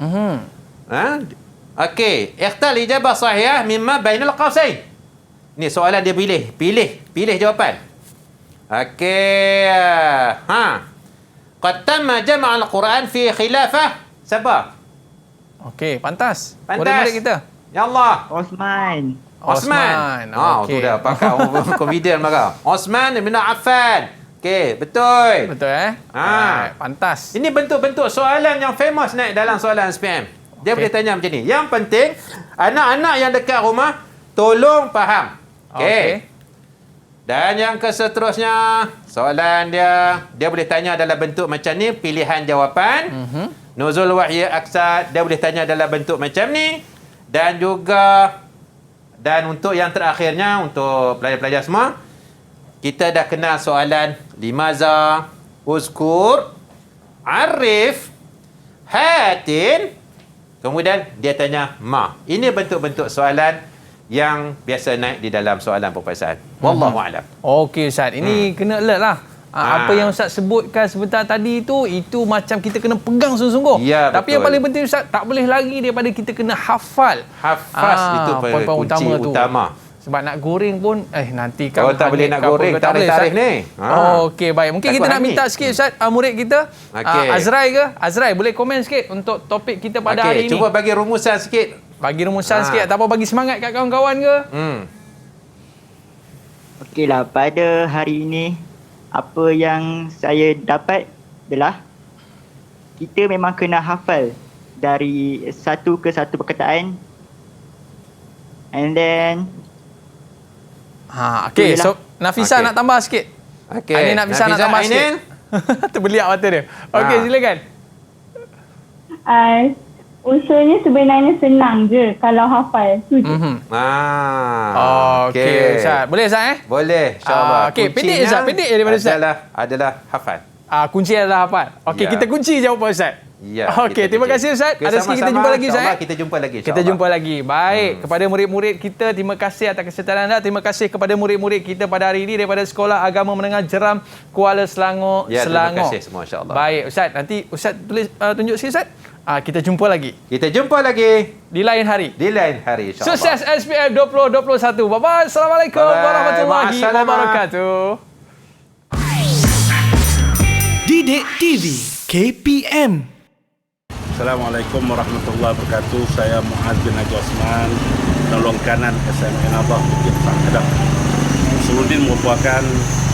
Okey. Ikhtal ijabah sahihah mimma bainal qausain. Ni soalan dia pilih jawapan. Okey. Qad tamma jama' al-Quran fi khilafah. Siapa? Okey, pantas. Murid-murid kita. Ya Allah. Osman. Tu dah pakar confident maka. Osman bin Affan. Okey, betul. Betul pantas. Ini bentuk-bentuk soalan yang famous naik dalam soalan SPM. Dia boleh tanya macam ni. Yang penting anak-anak yang dekat rumah tolong faham. Okey. Dan yang keseterusnya soalan dia boleh tanya dalam bentuk macam ni, pilihan jawapan. Nuzul wahyi aqsa dia boleh tanya dalam bentuk macam ni, dan untuk yang terakhirnya untuk pelajar-pelajar semua, kita dah kenal soalan limaza, uzkur, arif, hatin, kemudian dia tanya ma. Ini bentuk-bentuk soalan yang biasa naik di dalam soalan peperiksaan. Wallahu a'lam. Okey Ustaz, ini kena alert lah. Apa yang Ustaz sebutkan sebentar tadi itu macam kita kena pegang sungguh-sungguh. Ya, tapi yang paling penting Ustaz, tak boleh lari daripada kita kena hafal. Itu poin-poin kunci utama. Sebab nak goreng pun nanti kalau tak boleh nak goreng tarikh ni. Okey, baik. Mungkin kita nak minta sikit Ustaz, murid kita Azrai ke? Azrai boleh komen sikit untuk topik kita pada hari ini. Cuba bagi rumusan sikit. Sikit ataupun bagi semangat kat kawan-kawan ke? Okeylah, pada hari ini apa yang saya dapat adalah kita memang kena hafal dari satu ke satu perkataan. And then okey, so Nafisa nak tambah sikit. Okey, Nafisa nak tambah sikit. Terbeliak mata dia. Okey, silakan. Usulnya sebenarnya senang je kalau hafal. Okey, Ustaz. Boleh Ustaz Boleh, insya-Allah. Okey, pendek Ustaz, pendek daripada Ustaz. Adalah hafal. Kunci adalah hafal. Okey, kita kunci jawapan Ustaz. Ya. Okey, terima kasih Ustaz. Ada sikit kita jumpa lagi Ustaz. Kita jumpa lagi. Kita jumpa lagi. Baik, kepada murid-murid kita, terima kasih atas kesertaan anda. Terima kasih kepada murid-murid kita pada hari ini daripada Sekolah Agama Menengah Jeram, Kuala Selangor, Selangor. Terima kasih semua, insya-Allah. Baik, Ustaz. Nanti Ustaz tulis tunjuk sikit Ustaz. Kita jumpa lagi. Di lain hari. InsyaAllah. Sukses SPM 2021. Bye-bye. Assalamualaikum warahmatullahi wabarakatuh. Didik TV KPM. Assalamualaikum warahmatullahi wabarakatuh. Saya Muaz bin Haji Osman, penolong kanan SMN Abah Bukit Sangkadang. Usuluddin merupakan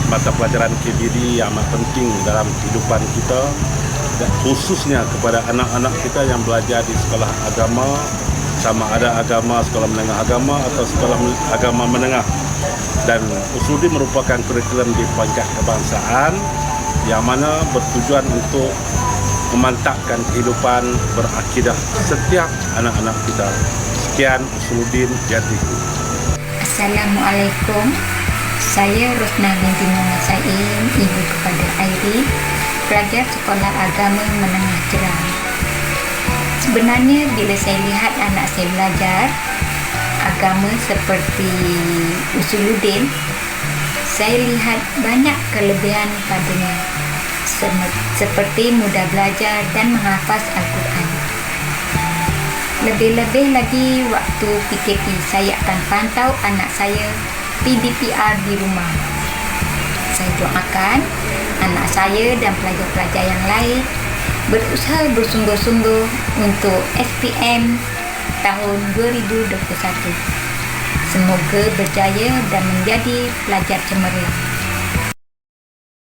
mata pelajaran KBD yang amat penting dalam kehidupan kita, dan khususnya kepada anak-anak kita yang belajar di sekolah agama, sama ada agama sekolah menengah agama atau sekolah agama menengah. Dan Usuluddin merupakan kurikulum di peringkat kebangsaan yang mana bertujuan untuk memantapkan kehidupan berakidah setiap anak-anak kita. Sekian Usuluddin Jatiku. Assalamualaikum. Saya Rosna binti Muhammad Saim, ibu kepada Airi, pelajar Sekolah Agama Menengah Jeram. Sebenarnya bila saya lihat anak saya belajar agama seperti Usuluddin, saya lihat banyak kelebihan padanya, seperti mudah belajar dan menghafaz Al-Quran. Lebih-lebih lagi waktu PKP, saya akan pantau anak saya PDPR di rumah. Saya doakan anak saya dan pelajar-pelajar yang lain berusaha bersungguh-sungguh untuk SPM tahun 2021. Semoga berjaya dan menjadi pelajar cemerlang.